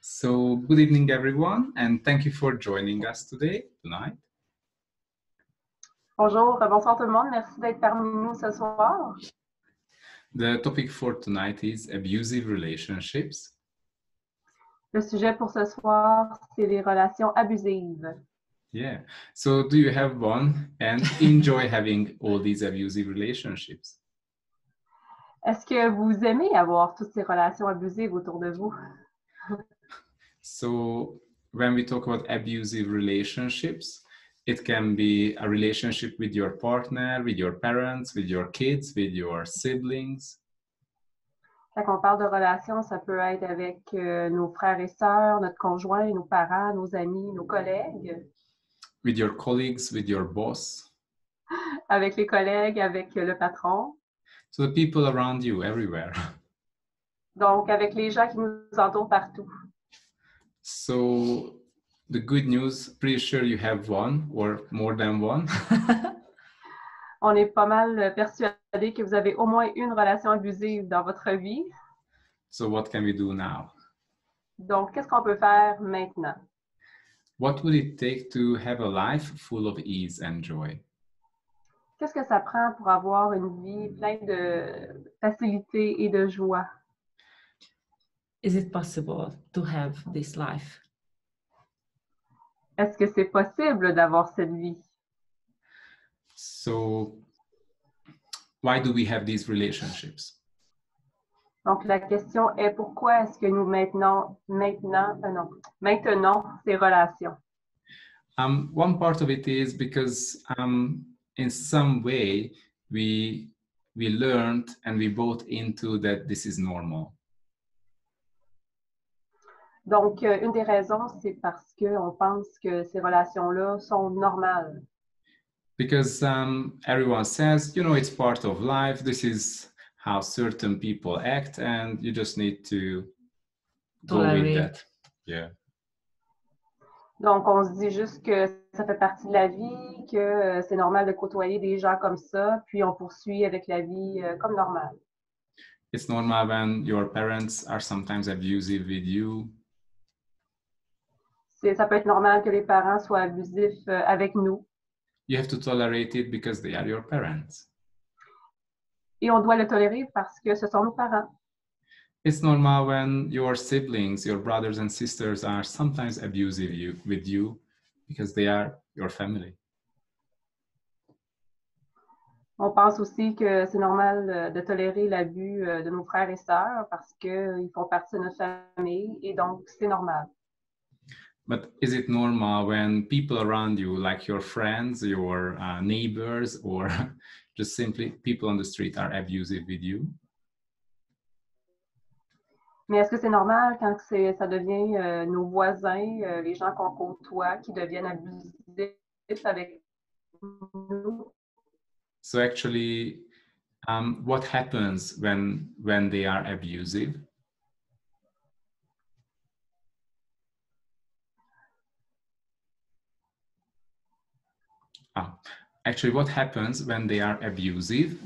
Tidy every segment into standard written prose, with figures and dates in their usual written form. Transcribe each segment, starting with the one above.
So, good evening, everyone, and thank you for joining us tonight. Bonjour, bonsoir tout le monde. Merci d'être parmi nous ce soir. The topic for tonight is abusive relationships. Le sujet pour ce soir, c'est les relations abusives. Yeah. So, do you have one and enjoy having all these abusive relationships? Est-ce que vous aimez avoir toutes ces relations abusives autour de vous? So, when we talk about abusive relationships, it can be a relationship with your partner, with your parents, with your kids, with your siblings. Quand on parle de relations, ça peut être avec nos frères et sœurs, notre conjoint, nos parents, nos amis, nos collègues. With your colleagues, with your boss. Avec les collègues, avec le patron. So the people around you, everywhere. Donc, avec les gens qui nous entourent partout. So the good news, pretty sure you have one or more than one. On est pas mal persuadé que vous avez au moins une relation abusive dans votre vie. So what can we do now? Donc, qu'est-ce qu'on peut faire maintenant? What would it take to have a life full of ease and joy? Qu'est-ce que ça prend pour avoir une vie pleine de facilité et de joie? Is it possible to have this life? Est-ce que c'est possible d'avoir cette vie? So why do we have these relationships? Donc, la question est pourquoi est-ce que nous maintenons ces relations? One part of it is because in some way we learned and we bought into that this is normal. Donc, une des raisons, c'est parce qu'on pense que ces relations-là sont normales. Because everyone says, you know, it's part of life. This is how certain people act, and you just need to go with that. Yeah. Donc, on se dit juste que ça fait partie de la vie, que c'est normal de côtoyer des gens comme ça, puis on poursuit avec la vie comme normal. It's normal when your parents are sometimes abusive with you. Ça peut être normal que les parents soient abusifs avec nous. You have to tolerate it because they are your parents. Et on doit le tolérer parce que ce sont nos parents. It's normal when your siblings, your brothers and sisters are sometimes abusive with you because they are your family. On pense aussi que c'est normal de tolérer l'abus de nos frères et sœurs parce qu'ils font partie de notre famille et donc c'est normal. But is it normal when people around you, like your friends, your neighbors, or just simply people on the street are abusive with you? Mais est-ce que c'est normal quand ça devient nos voisins, les gens qu'on côtoie, qui deviennent abusifs avec nous? So actually, what happens when they are abusive? Actually, what happens when they are abusive?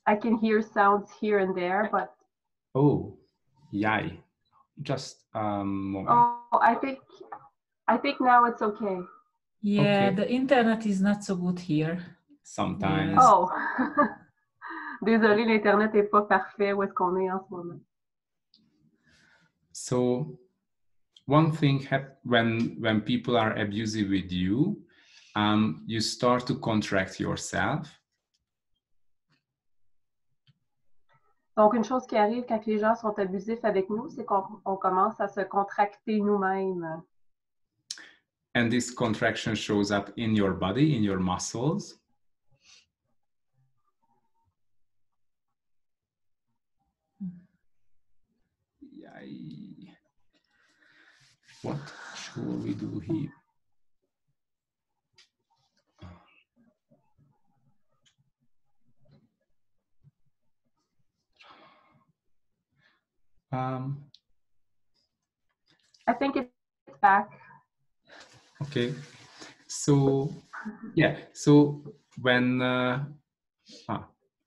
I can hear sounds here and there, but... Oh, yay. Just a moment. Oh, I think now it's okay. Yeah, okay. The internet is not so good here. Sometimes. Yeah. Oh, désolé, l'internet n'est pas parfait où est-ce qu'on est en ce moment. So, one thing when people are abusive with you, you start to contract yourself. Donc, une chose qui arrive quand les gens sont abusifs avec nous, c'est qu'on commence à se contracter nous-mêmes. And this contraction shows up in your body, in your muscles. Yay. What should we do here? I think it's back. Okay. So, yeah. So when,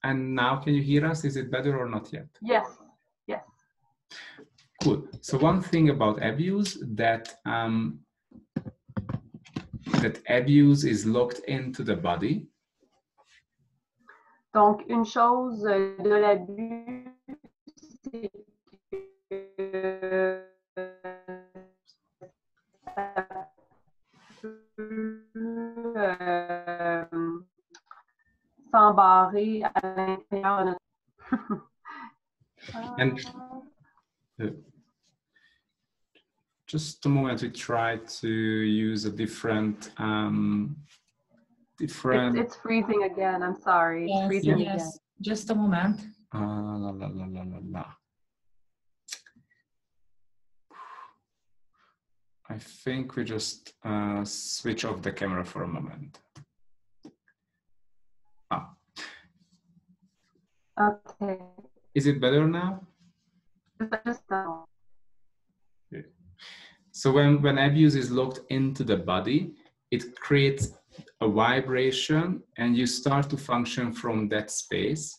and now can you hear us? Is it better or not yet? Yes. Cool. So one thing about abuse that that abuse is locked into the body. Donc, une chose de l'abus, c'est que ça peut s'embarrer à l'intérieur de notre... And just a moment, we try to use a different It's freezing again. I'm sorry. It's freezing again. Just a moment. La, la, la, la, la, la. I think we just switch off the camera for a moment. Okay. Is it better now? Just now. Okay. So when abuse is locked into the body, it creates a vibration and you start to function from that space.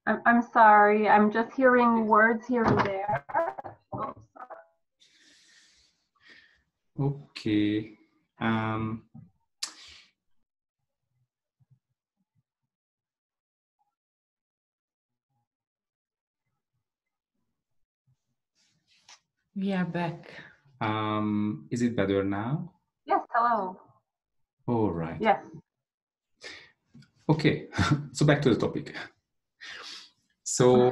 I'm sorry. I'm just hearing words here and there. Oh, Okay. We are back. Is it better now? Yes, hello. All right. Yes. Okay, so back to the topic. So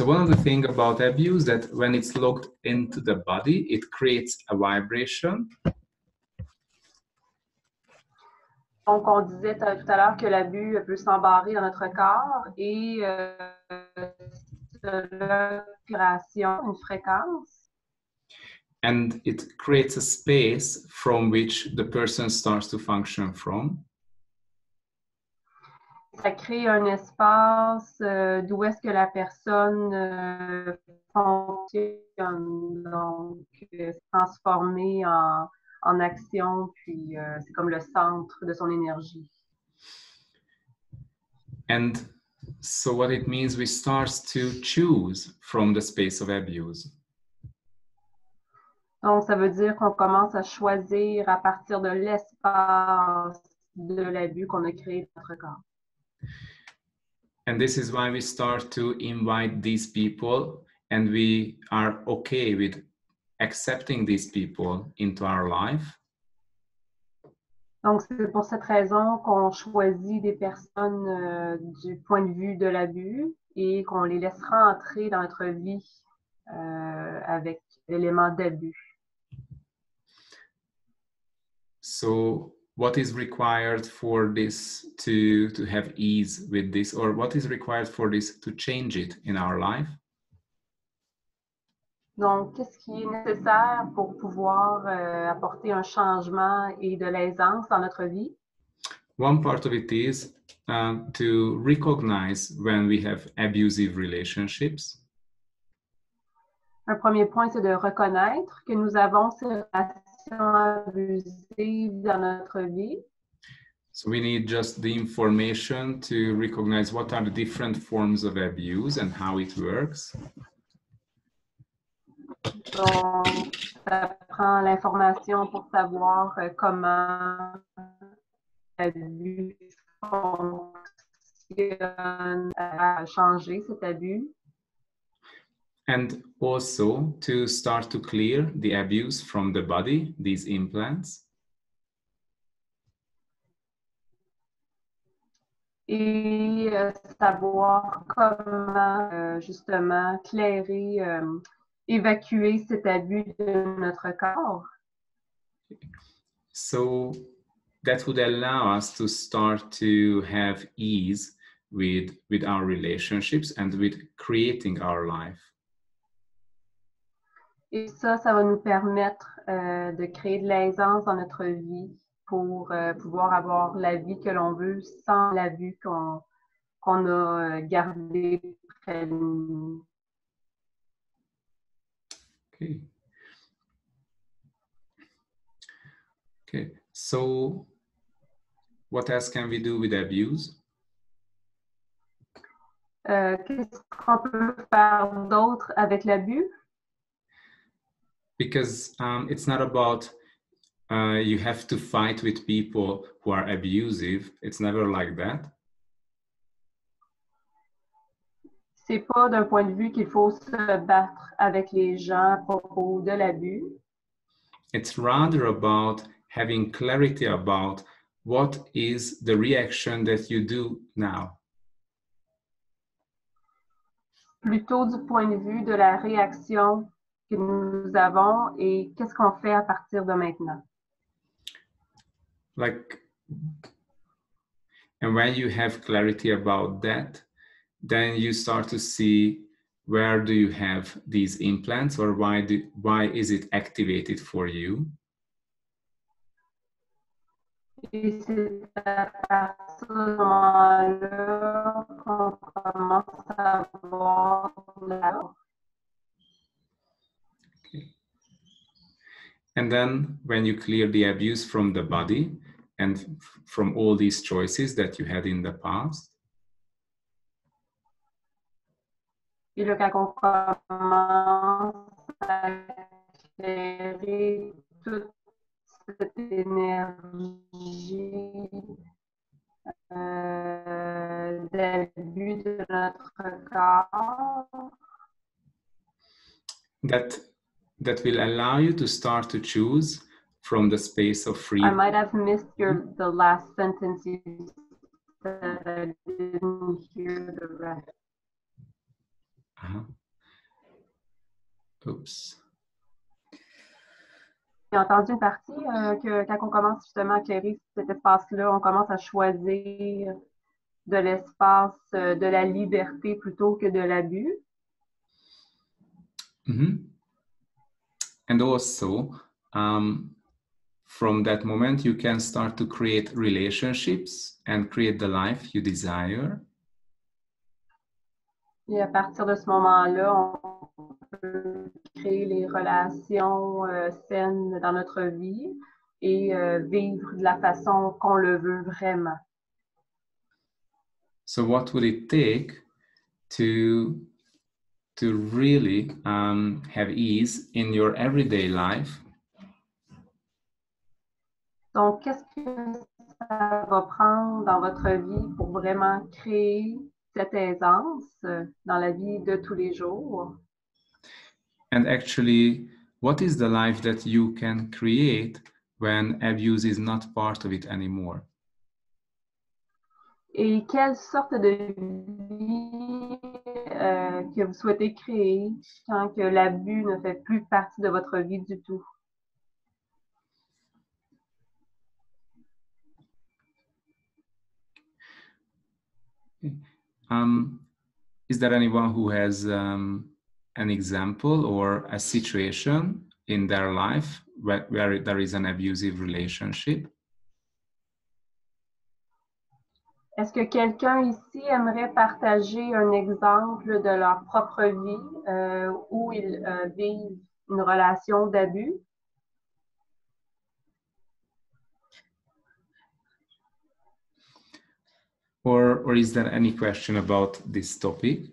one of the things about abuse that when it's locked into the body, it creates a vibration. Donc, on disait tout à l'heure que l'abus peut s'embarrer dans notre corps et l'inspiration, une fréquence. And it creates a space from which the person starts to function from. Ça crée un espace d'où est-ce que la personne fonctionne, donc se transformer en action, puis c'est comme le centre de son énergie. And so what it means, we start to choose from the space of abuse. Donc, ça veut dire qu'on commence à choisir à partir de l'espace de l'abus qu'on a créé dans notre corps. And this is why we start to invite these people and we are okay with accepting these people into our life. Donc, c'est pour cette raison qu'on choisit des personnes du point de vue de l'abus et qu'on les laissera entrer dans notre vie avec l'élément d'abus. So what is required for this to have ease with this, or what is required for this to change it in our life? Donc, qu'est-ce qui est nécessaire pour pouvoir apporter un changement et de l'aisance dans notre vie? One part of it is to recognize when we have abusive relationships. Un premier point, c'est de reconnaître que nous avons ces relations abusives dans notre vie. So we need just the information to recognize what are the different forms of abuse and how it works. Donc, ça prend l'information pour savoir comment l'abus fonctionne, à changer cet abus. And also to start to clear the abuse from the body, these implants. Et savoir comment justement clairer, évacuer cet abus de notre corps. So that would allow us to start to have ease with our relationships and with creating our life. Et ça va nous permettre de créer de l'aisance dans notre vie pour pouvoir avoir la vie que l'on veut sans l'abus qu'on a gardé près de nous. Okay. Okay, so what else can we do with abuse? Qu'est-ce qu'on peut faire d'autre avec l'abus? Because it's not about you have to fight with people who are abusive. It's never like that. C'est pas d'un point de vue qu'il faut se battre avec les gens à propos de l'abus. It's rather about having clarity about what is the reaction that you do now. Plutôt du point de vue de la réaction que nous avons et qu'est-ce qu'on fait à partir de maintenant. Like, and when you have clarity about that, then you start to see where do you have these implants, or why is it activated for you? Et c'est à partir de ce moment-là qu'on commence à voir la... Okay. And then when you clear the abuse from the body and from all these choices that you had in the past, Et là, quand on commence à éclairer toute cette énergie d'abus de notre corps, that will allow you to start to choose from the space of I freedom. might have missed the last sentence you said. I didn't hear the rest. Oops. J'ai entendu une partie que quand on commence justement à éclairer cet espace-là, on commence à choisir de l'espace, de la liberté plutôt que de l'abus. Mm-hmm. And also, from that moment, you can start to create relationships and create the life you desire. Et à partir de ce moment-là, on peut créer les relations saines dans notre vie et vivre de la façon qu'on le veut vraiment. So what will it take to really have ease in your everyday life? Donc, qu'est-ce que ça va prendre dans votre vie pour vraiment créer cette aisance dans la vie de tous les jours? And actually, what is the life that you can create when abuse is not part of it anymore? Et quelle sorte de vie que vous souhaitez créer quand que l'abus ne fait plus partie de votre vie du tout? Is there anyone who has an example or a situation in their life where there is an abusive relationship? Est-ce que quelqu'un ici aimerait partager un exemple de leur propre vie où ils vivent une relation d'abus? Or is there any question about this topic?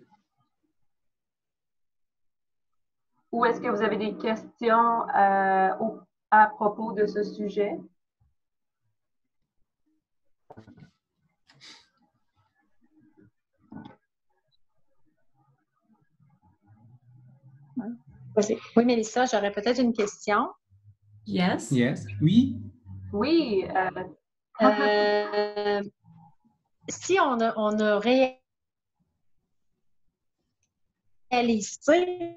Ou est-ce que vous avez des questions à propos de ce sujet? Oui, Mélissa, j'aurais peut-être une question. Yes. Yes. Oui. Oui. Si on a réalisé,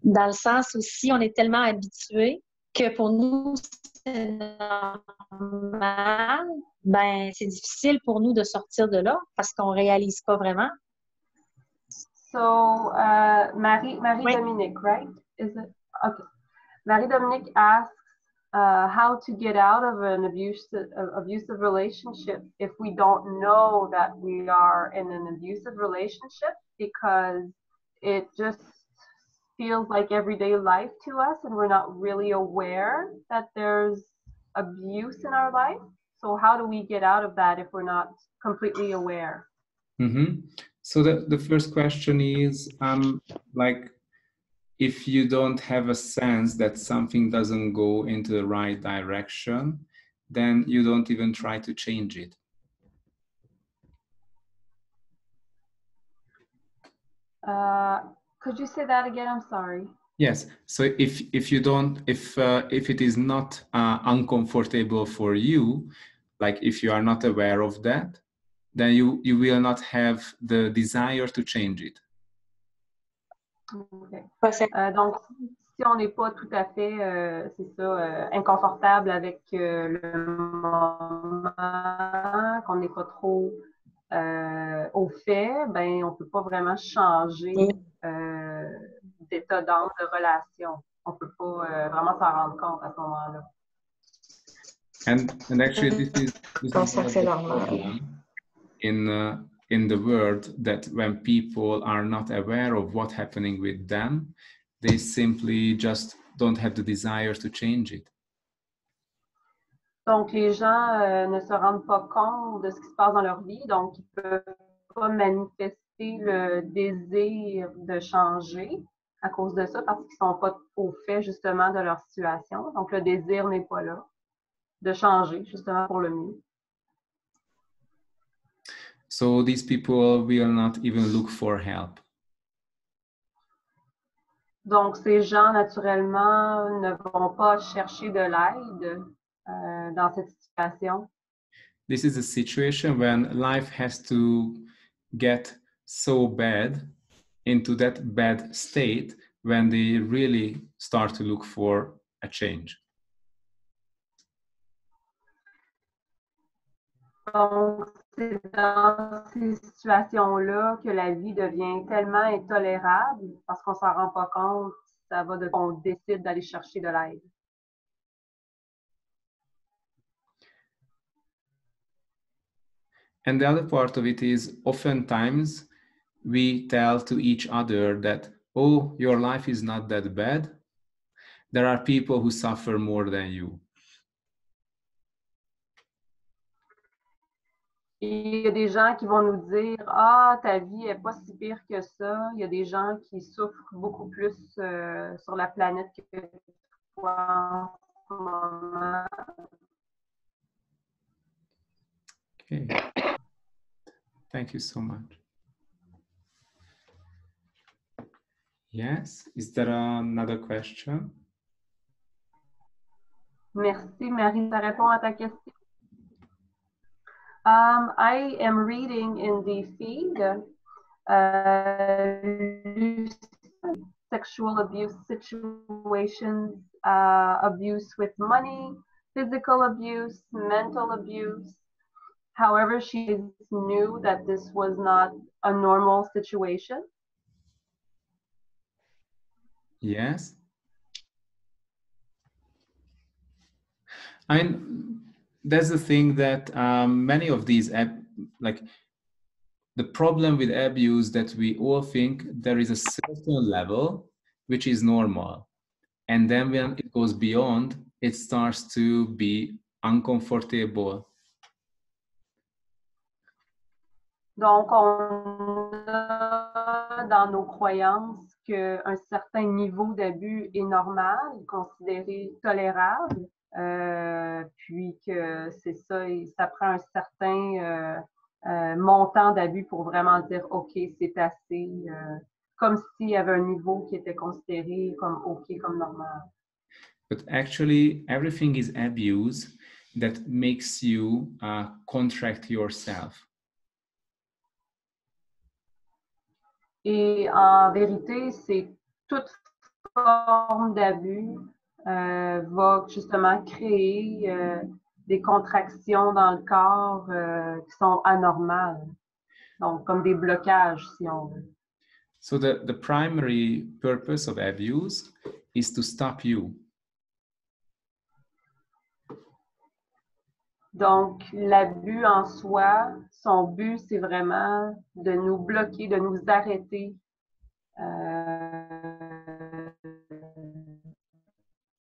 dans le sens où si on est tellement habitué que pour nous, c'est normal, ben c'est difficile pour nous de sortir de là parce qu'on ne réalise pas vraiment. So, Marie-Dominique, right? Is it? Okay. Marie-Dominique asks how to get out of an abusive relationship if we don't know that we are in an abusive relationship, because it just feels like everyday life to us and we're not really aware that there's abuse in our life. So how do we get out of that if we're not completely aware? So the first question is, like, if you don't have a sense that something doesn't go into the right direction, then you don't even try to change it. Could you say that again? I'm sorry. Yes. So if it is not uncomfortable for you, like if you are not aware of that, then you will not have the desire to change it. Okay. Donc, si on n'est pas tout à fait, c'est ça, inconfortable avec le moment, qu'on n'est pas trop au fait, ben on peut pas vraiment changer d'état d'âme, de relation. On peut pas vraiment s'en rendre compte à ce moment-là. And actually, this is one of the problem in the world, that when people are not aware of what's happening with them, they simply just don't have the desire to change it. Donc, les gens ne se rendent pas compte de ce qui se passe dans leur vie, donc ils ne peuvent pas manifester le désir de changer à cause de ça, parce qu'ils ne sont pas au fait justement de leur situation. Donc, le désir n'est pas là de changer justement pour le mieux. So these people will not even look for help. Donc, ces gens, naturellement, ne vont pas chercher de l'aide dans cette situation. This is a situation when life has to get so bad, into that bad state, when they really start to look for a change. Donc, c'est dans ces situations-là que la vie devient tellement intolérable parce qu'on ne s'en rend pas compte, ça va de qu'on décide d'aller chercher de l'aide. And the other part of it is, oftentimes we tell to each other that, oh, your life is not that bad. There are people who suffer more than you. Il y a des gens qui vont nous dire « Ah, ta vie n'est pas si pire que ça. » Il y a des gens qui souffrent beaucoup plus sur la planète que toi en ce moment. Okay. Thank you so much. Yes. Is there another question? Merci, Marie. Ça répond à ta question. I am reading in the feed sexual abuse situations, abuse with money, physical abuse, mental abuse. However, she knew that this was not a normal situation. Yes. I mean, that's the thing that many of these, like the problem with abuse, that we all think there is a certain level which is normal. And then when it goes beyond, it starts to be uncomfortable. Donc, on a dans nos croyances qu'un certain niveau d'abus est normal, considéré tolérable, puis que c'est ça, et ça prend un certain montant d'abus pour vraiment dire « OK, c'est assez », comme s'il y avait un niveau qui était considéré comme OK, comme normal. But actually, everything is abuse that makes you contract yourself. Et en vérité, c'est toute forme d'abus va justement créer des contractions dans le corps qui sont anormales. Donc, comme des blocages, si on veut. So the primary purpose of abuse is to stop you. Donc, l'abus en soi, son but, c'est vraiment de nous bloquer, de nous arrêter.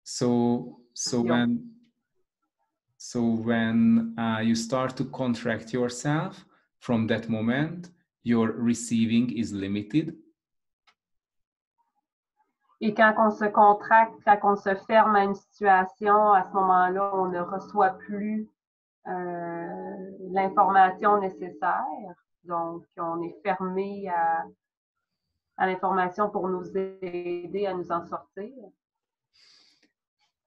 So when you start to contract yourself, from that moment, your receiving is limited. Et quand on se contracte, quand on se ferme à une situation, à ce moment-là, on ne reçoit plus l'information nécessaire. Donc, on est fermé à l'information pour nous aider à nous en sortir.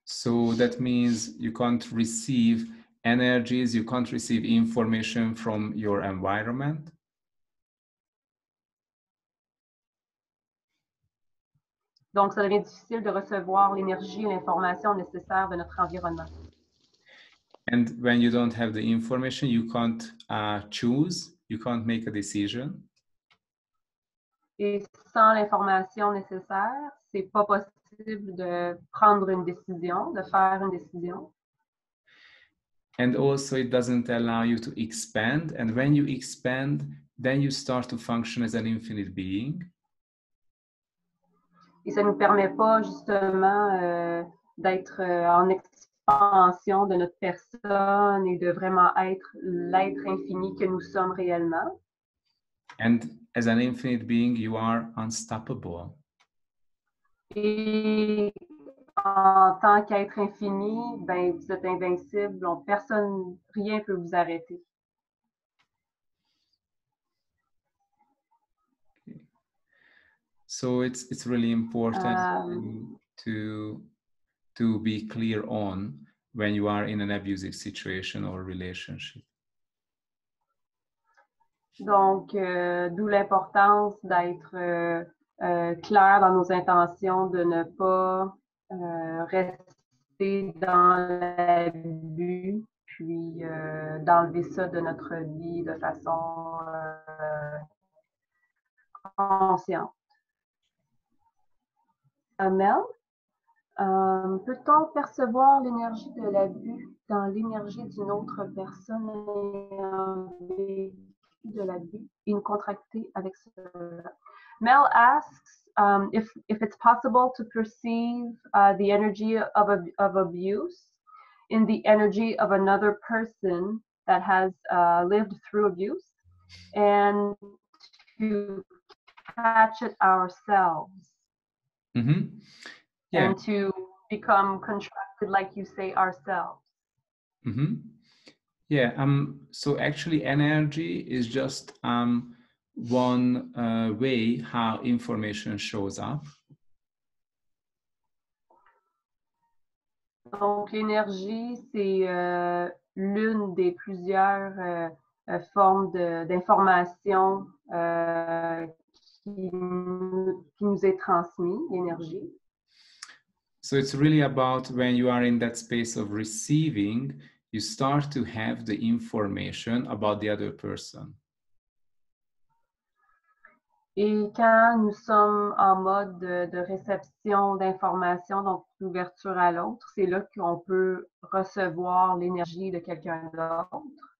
So that means you can't receive energies, you can't receive information from your environment. Donc, ça devient difficile de recevoir l'énergie et l'information nécessaire de notre environnement. And when you don't have the information, you can't choose, you can't make a decision. Et sans l'information nécessaire, c'est pas possible de prendre une décision, de faire une décision. And also it doesn't allow you to expand. And when you expand, then you start to function as an infinite being. Et ça ne nous permet pas justement d'être en expansion de notre personne et de vraiment être l'être infini que nous sommes réellement. And as an infinite being, you are unstoppable. Et en tant qu'être infini, ben, vous êtes invincible, donc personne, rien ne peut vous arrêter. So it's really important to be clear on when you are in an abusive situation or relationship. Donc, d'où l'importance d'être clair dans nos intentions, de ne pas rester dans l'abus, puis d'enlever ça de notre vie de façon consciente. Mel, peut-on percevoir l'énergie de l'abus dans l'énergie d'une autre personne ayant vécu de l'abus et nous contracter avec cela? Mel asks if it's possible to perceive the energy of abuse in the energy of another person that has lived through abuse and to catch it ourselves. Mm-hmm. Yeah. And to become contracted, like you say, ourselves. Mm-hmm. Yeah. So actually, energy is just one way how information shows up. Donc, l'énergie, c'est l'une des plusieurs formes d'information qui nous est transmise, l'énergie. So it's really about when you are in that space of receiving, you start to have the information about the other person. Et quand nous sommes en mode de réception d'informations, donc d'ouverture à l'autre, c'est là qu'on peut recevoir l'énergie de quelqu'un d'autre.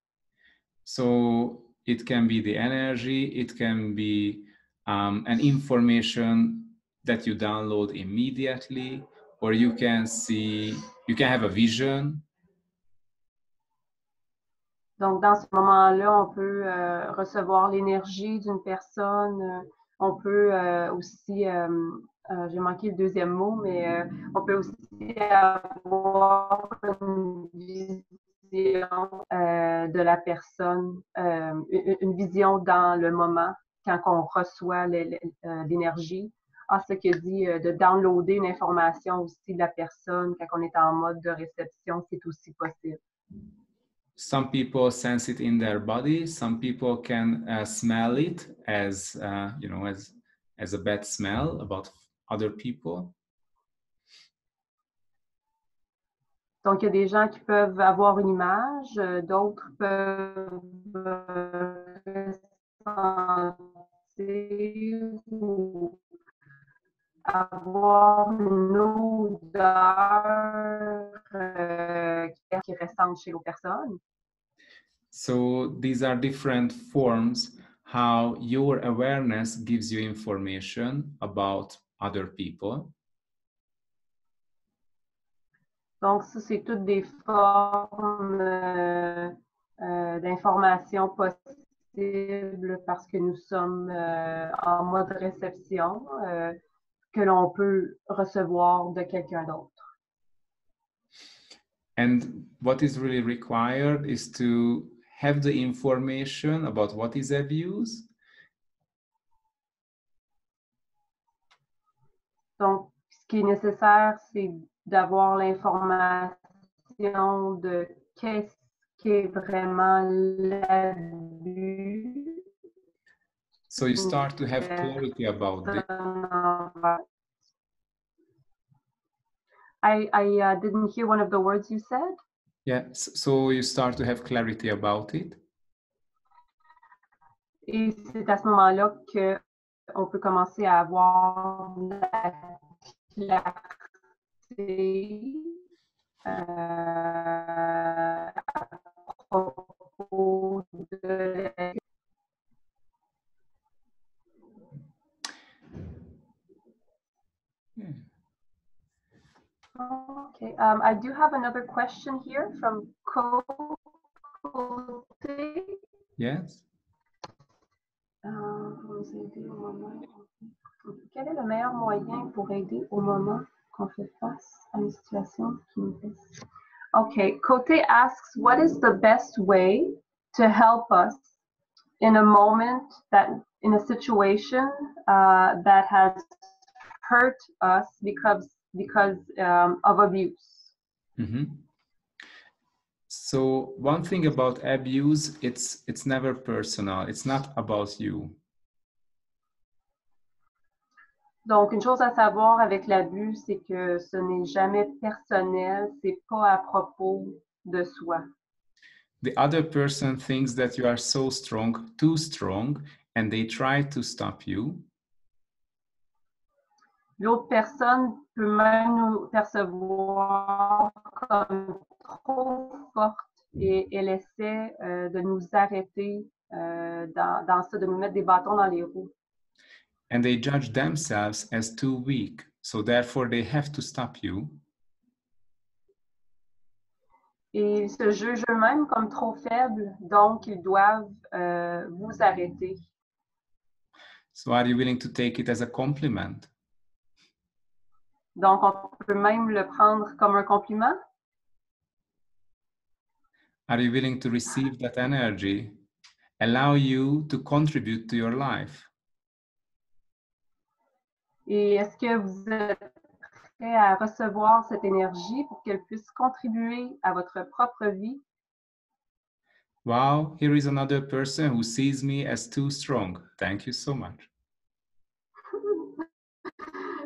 So it can be the energy, it can be an information that you download immediately, or you can have a vision. Donc, dans ce moment-là, on peut recevoir l'énergie d'une personne. On peut aussi, j'ai manqué le deuxième mot, mais on peut aussi avoir une vision de la personne, une vision dans le moment, quand on reçoit l'énergie. Ce que dit de downloader une information aussi de la personne quand on est en mode de réception, c'est aussi possible. Some people sense it in their body. Some people can smell it as as a bad smell about other people. Donc, il y a des gens qui peuvent avoir une image, d'autres peuvent ressentir ou avoir une odeur qui ressemble chez l'autre personne. So these are different forms how your awareness gives you information about other people. Donc, ça, c'est toutes des formes d'informations possibles invisible parce que nous sommes en mode réception que l'on peut recevoir de quelqu'un d'autre. And what is really required is to have the information about what is abuse. Donc, ce qui est nécessaire, c'est d'avoir l'information de qu'est-ce qu'est vraiment l'abus. So you start to have clarity about this. I didn't hear one of the words you said. Yeah, so you start to have clarity about it. Et c'est à ce moment-là qu'on peut commencer à avoir la clarté à propos de la... Yeah. Okay, I do have another question here from Kote. Yes. Quel est le meilleur moyen pour aider au moment qu'on fait face à une situation qui nous blesse? Okay, Kote asks, what is the best way to help us in a moment that, in a situation that has hurt us because of abuse? Mm-hmm. So one thing about abuse, it's never personal. It's not about you. Donc, une chose à savoir avec l'abus, c'est que ce n'est jamais personnel, c'est pas à propos de soi. The other person thinks that you are so strong, too strong, and they try to stop you. L'autre personne peut même nous percevoir comme trop forte et elle essaie de nous arrêter dans ça, de nous mettre des bâtons dans les roues. And they judge themselves as too weak, so therefore they have to stop you. Et ils se jugent eux-mêmes comme trop faibles, donc ils doivent vous arrêter. So are you willing to take it as a compliment? Donc, on peut même le prendre comme un compliment. Are you willing to receive that energy, allow you to contribute to your life? Et est-ce que vous êtes prêt à recevoir cette énergie pour qu'elle puisse contribuer à votre propre vie? Wow, here is another person who sees me as too strong. Thank you so much.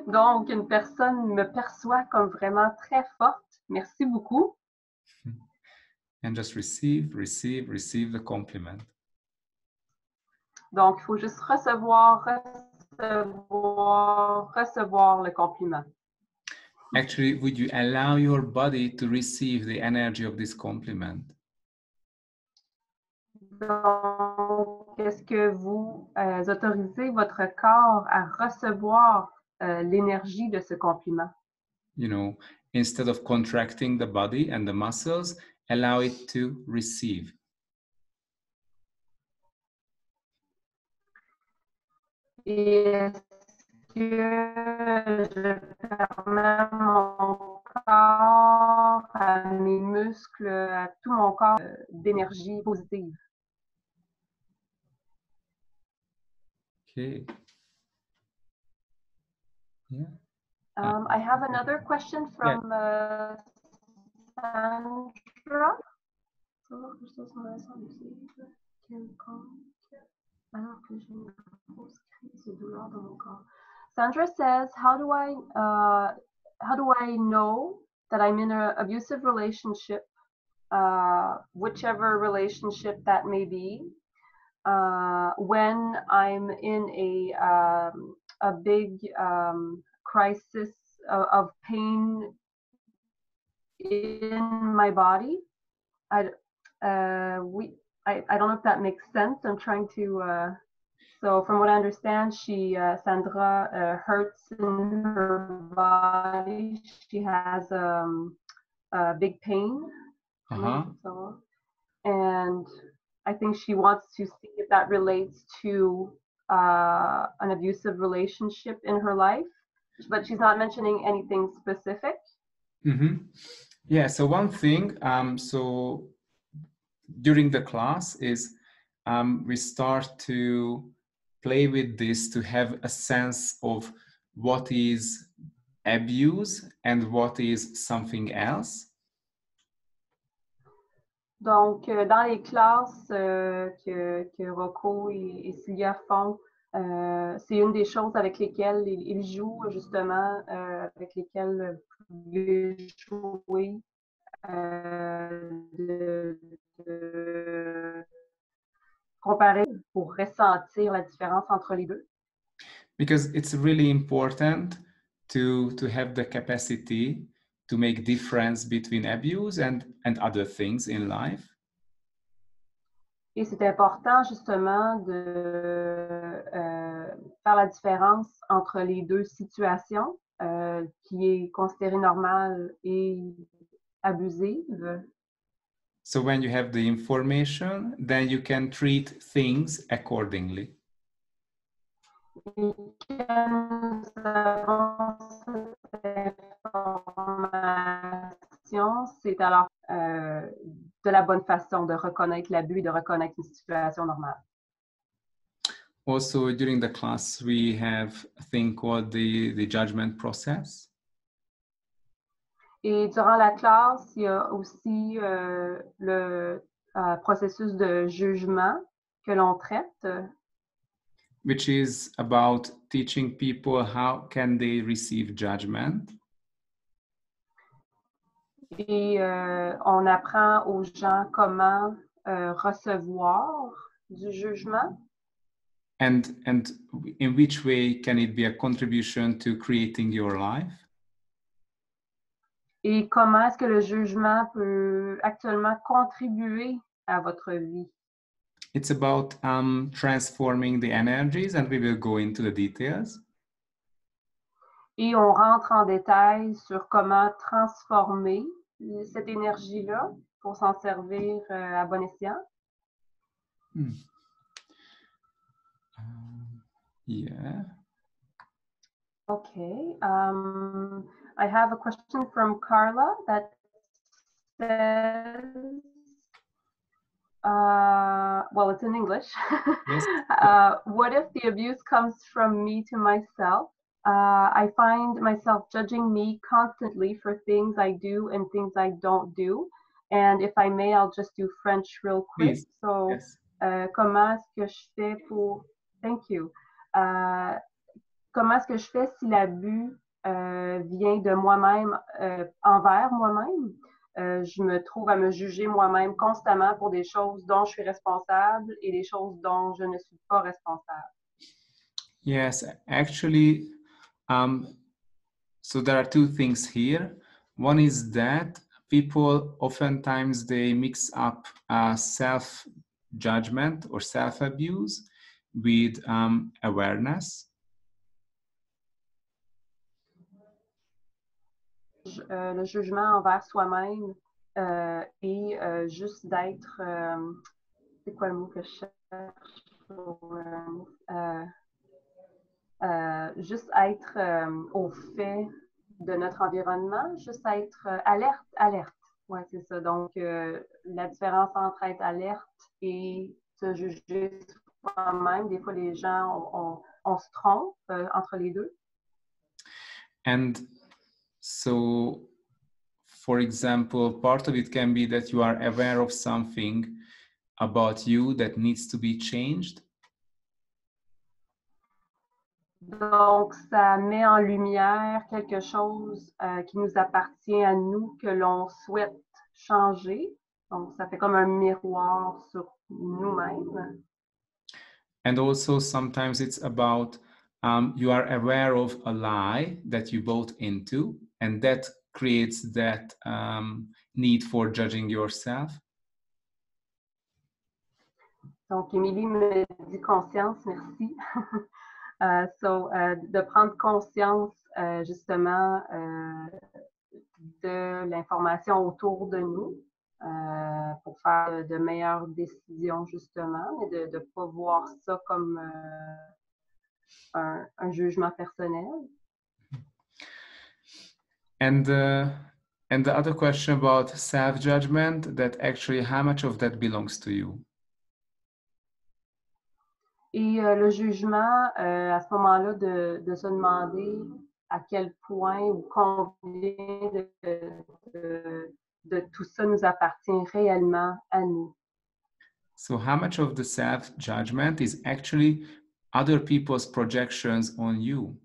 Donc, une personne me perçoit comme vraiment très forte. Merci beaucoup. And just receive the compliment. Donc, il faut juste recevoir le compliment. Actually, would you allow your body to receive the energy of this compliment? Donc, est-ce que vous autorisez votre corps à recevoir l'énergie de ce compliment? You know, instead of contracting the body and the muscles, allow it to receive. Et est-ce que je permets mon corps, à mes muscles, à tout mon corps d'énergie positive? Okay. Yeah. I have another question from Sandra. Sandra says, how do I know that I'm in an abusive relationship, whichever relationship that may be, when I'm in a big crisis of pain in my body? I don't know if that makes sense. I'm trying to, so from what I understand, Sandra hurts in her body. She has a big pain. Uh-huh. And I think she wants to see if that relates to an abusive relationship in her life, but she's not mentioning anything specific. Mm-hmm. Yeah, so one thing, so during the class is we start to play with this to have a sense of what is abuse and what is something else. Donc, dans les classes que Rocco et Sylvia font, c'est une des choses avec lesquelles ils jouent, justement, avec lesquelles vous pouvez jouer, de comparer pour ressentir la différence entre les deux. Because it's really important to have the capacity to make difference between abuse and other things in life. Et c'est important justement de faire la différence entre les deux situations, qui est considérée normale et abusive. So when you have the information, then you can treat things accordingly. Et quand nous avons cette information, c'est alors de la bonne façon de reconnaître l'abus et de reconnaître une situation normale. Also, during the class, we have a thing called the judgment process. Et durant la classe, il y a aussi le processus de jugement que l'on traite, which is about teaching people how can they receive judgment. Et on apprend aux gens comment recevoir du jugement. And in which way can it be a contribution to creating your life? Et comment est-ce que le jugement peut actuellement contribuer à votre vie? It's about transforming the energies, and we will go into the details. Et on rentre en détail sur comment transformer cette énergie-là pour s'en servir à bon escient. Yeah. Okay. I have a question from Carla that says, well, it's in English. Yes. What if the abuse comes from me to myself? I find myself judging me constantly for things I do and things I don't do. And if I may, I'll just do French real quick. Please. So, Yes. comment est-ce que je fais pour... Thank you. Comment est-ce que je fais si l'abus vient de moi-même envers moi-même? Je me trouve à me juger moi-même constamment pour des choses dont je suis responsable et des choses dont je ne suis pas responsable. Yes, actually, so there are two things here. One is that people oftentimes they mix up self-judgment or self-abuse with awareness. Le jugement envers soi-même et juste d'être... c'est quoi le mot que je cherche? Juste être au fait de notre environnement, juste être alerte. Ouais, c'est ça. Donc, la différence entre être alerte et se juger soi-même, des fois, les gens, on se trompe entre les deux. And so, for example, part of it can be that you are aware of something about you that needs to be changed. Donc, ça met en lumière quelque chose qui nous appartient à nous, que l'on souhaite changer. Donc, ça fait comme un miroir sur nous-mêmes. And also sometimes it's about you are aware of a lie that you bought into, and that creates that need for judging yourself. Donc, Émilie me dit conscience, merci. De prendre conscience justement de l'information autour de nous pour faire de meilleures décisions, justement, et de ne pas voir ça comme un jugement personnel. And the other question about self-judgment, that actually how much of that belongs to you? Et le jugement, à ce moment-là, de se demander à quel point ou combien de tout ça nous appartient réellement à nous. So how much of the self-judgment is actually other people's projections on you?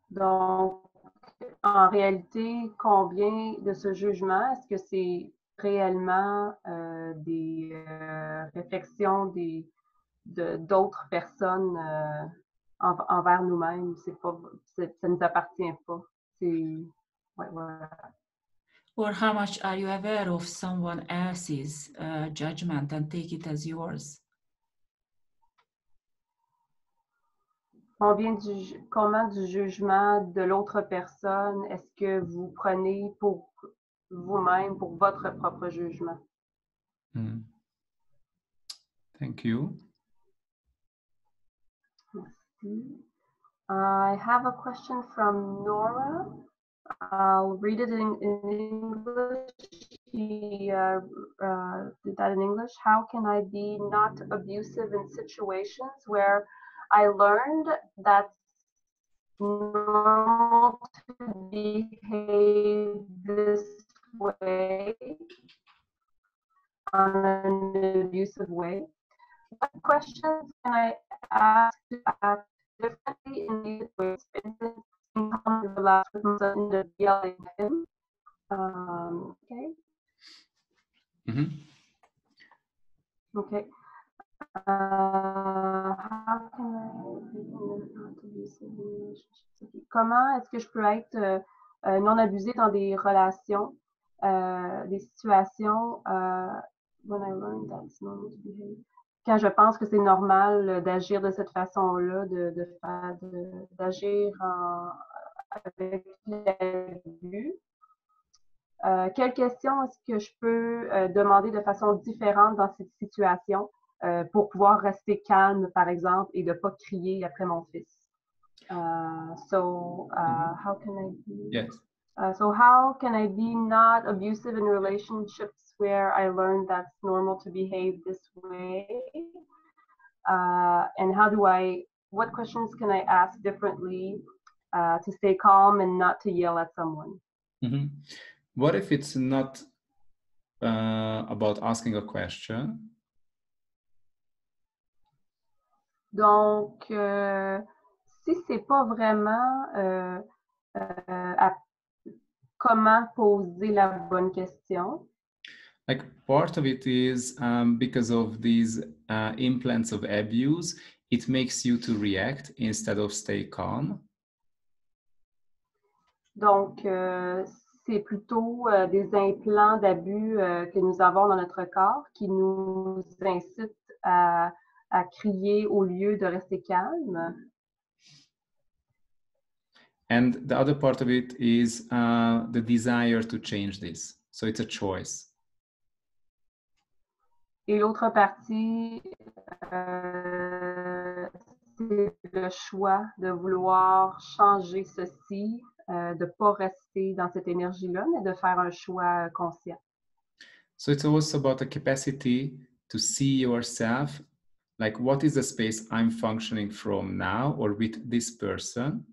Donc, en réalité, combien de ce jugement, est-ce que c'est réellement des réflexions d'autres personnes envers nous-mêmes? Ça ne nous appartient pas. Ouais, voilà. Or how much are you aware of someone else's judgment and take it as yours? Comment du jugement de l'autre personne est-ce que vous prenez pour vous-même, pour votre propre jugement? Thank you. Merci. I have a question from Nora. I'll read it in English. She did that in English. How can I be not abusive in situations where I learned that normal to behave this way on an abusive way? What questions can I ask to act differently in these ways? For instance, calm, relax with my son instead of yelling at him. Okay. Okay. How can I not abusive relationships? Comment est-ce que je peux être non abusée dans des relations, des situations when I learned that's normal to behave. Quand je pense que c'est normal d'agir de cette façon-là, d'agir avec l'abus. Quelles questions est-ce que je peux demander de façon différente dans cette situation pour pouvoir rester calme, par exemple, et de ne pas crier après mon fils? How can I be? Yes. So how can I be not abusive in relationships where I learned that's normal to behave this way? And what questions can I ask differently to stay calm and not to yell at someone? What if it's not about asking a question? Donc, si c'est pas vraiment comment poser la bonne question. Like part of it is because of these implants of abuse, it makes you to react instead of stay calm. Donc, c'est plutôt des implants d'abus que nous avons dans notre corps qui nous incitent à crier au lieu de rester calme. And the other part of it is the desire to change this. So it's a choice. Et l'autre partie, c'est le choix de vouloir changer ceci, de ne pas rester dans cette énergie-là, mais de faire un choix conscient. So it's also about the capacity to see yourself, like what is the space I'm functioning from now or with this person?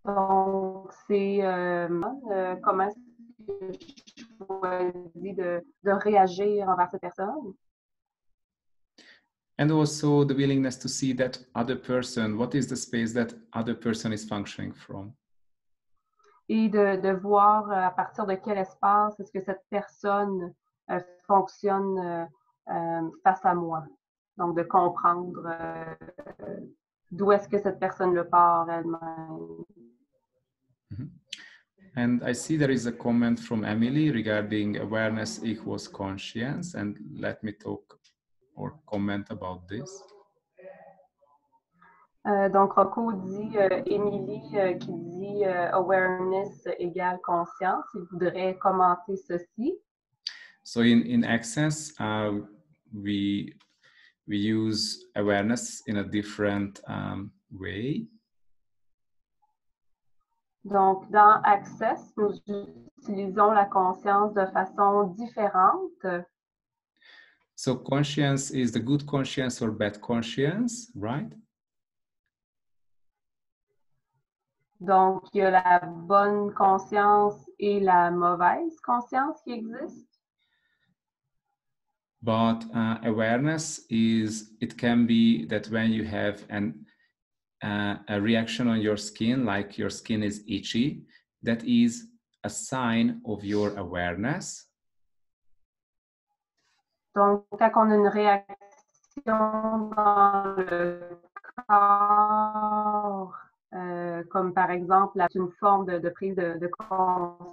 Donc, c'est comment est-ce que je choisis de réagir envers cette personne. And also the willingness to see that other person, what is the space that other person is functioning from? Et de voir à partir de quel espace est-ce que cette personne fonctionne face à moi. Donc, de comprendre d'où est-ce que cette personne le part elle-même. And I see there is a comment from Emily regarding awareness equals conscience. And let me talk or comment about this. Donc, Rocco dit, Émilie qui dit awareness égale conscience. Il voudrait commenter ceci. So in Access, we use awareness in a different way. Donc, dans Access, nous utilisons la conscience de façon différente. So conscience is the good conscience or bad conscience, right? Donc, il y a la bonne conscience et la mauvaise conscience qui existent. But awareness is, it can be that when you have a reaction on your skin, like your skin is itchy, that is a sign of your awareness. Donc, quand on a une réaction dans le corps, comme par exemple une forme de prise de conscience.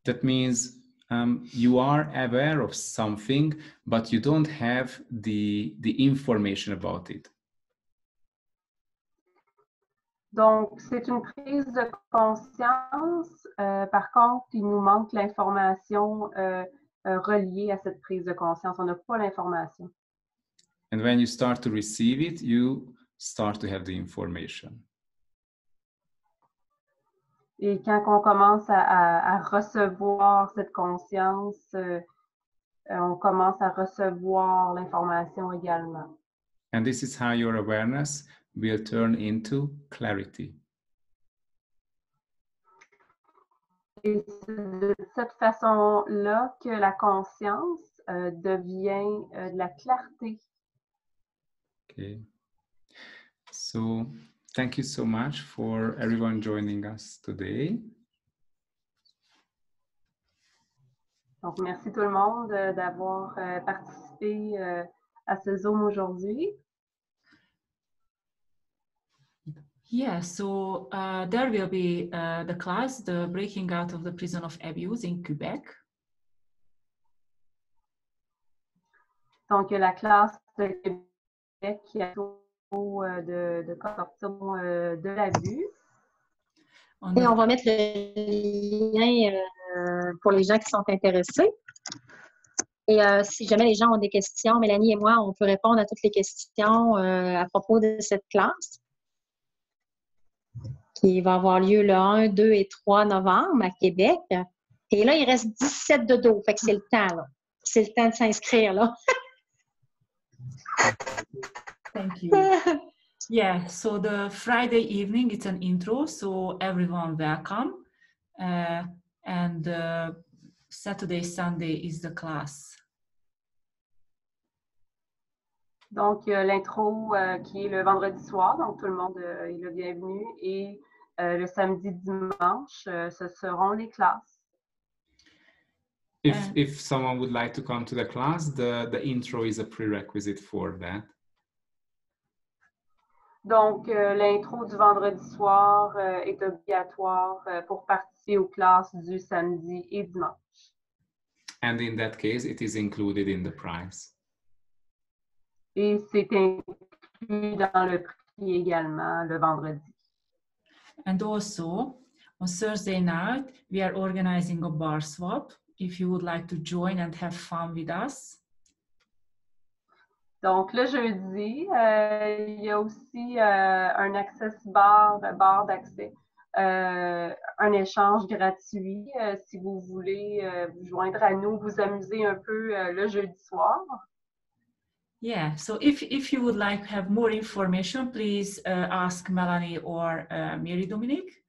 That means you are aware of something, but you don't have the information about it. Donc, c'est une prise de conscience. Par contre, il nous manque l'information reliée à cette prise de conscience. On n'a pas l'information. And when you start to receive it, you start to have the information. Et quand on commence à recevoir cette conscience, on commence à recevoir l'information également. And this is how your awareness will turn into clarity. Et c'est de cette façon-là que la conscience devient de la clarté. Okay. So thank you so much for everyone joining us today. Donc, merci tout le monde d'avoir participé à ce Zoom aujourd'hui. Yeah, so there will be the class, the breaking out of the prison of abuse in Quebec. Donc, la classe de Québec qui a de sortir de l'abus. Et on va mettre le lien pour les gens qui sont intéressés. Et si jamais les gens ont des questions, Mélanie et moi, on peut répondre à toutes les questions à propos de cette classe qui va avoir lieu le 1, 2 et 3 novembre à Québec. Et là, il reste 17 de dos. Fait que c'est le temps, là. C'est le temps de s'inscrire, là. Thank you. Yeah, so the Friday evening, it's an intro, so everyone welcome. And Saturday, Sunday is the class. Donc, l'intro qui est le vendredi soir, donc tout le monde est le bienvenu. Et le samedi, dimanche, ce seront les classes. If someone would like to come to the class, the intro is a prerequisite for that. Donc, l'intro du vendredi soir est obligatoire pour participer aux classes du samedi et dimanche. And in that case, it is included in the price. Et c'est inclus dans le prix également le vendredi. And also, on Thursday night, we are organizing a bar swap. If you would like to join and have fun with us. Donc, le jeudi, il y a aussi un access bar d'accès, un échange gratuit si vous voulez vous joindre à nous, vous amuser un peu le jeudi soir. Yeah, so if you would like to have more information, please ask Melanie or Mary Dominique.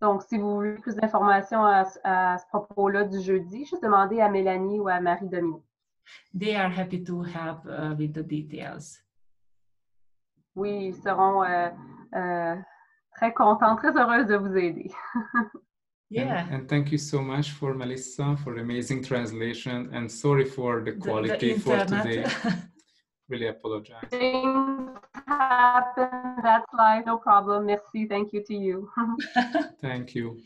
Donc, si vous voulez plus d'informations à ce propos-là du jeudi, juste demandez à Mélanie ou à Marie-Dominique. They are happy to help with the details. Oui, ils seront très contents, très heureuses de vous aider. Yeah. And thank you so much for Melissa for amazing translation, and sorry for the quality for today. Really apologize. Things happen, that's life, no problem. Merci, thank you to you. Thank you.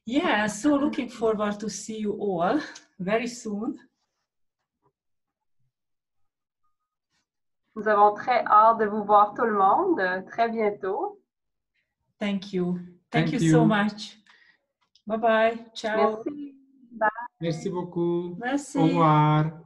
Yeah, so looking forward to see you all very soon. Nous avons très hâte de vous voir tout le monde très bientôt. Thank you. Thank you so much. Bye bye. Ciao. Merci. Bye. Merci beaucoup. Merci. Au revoir.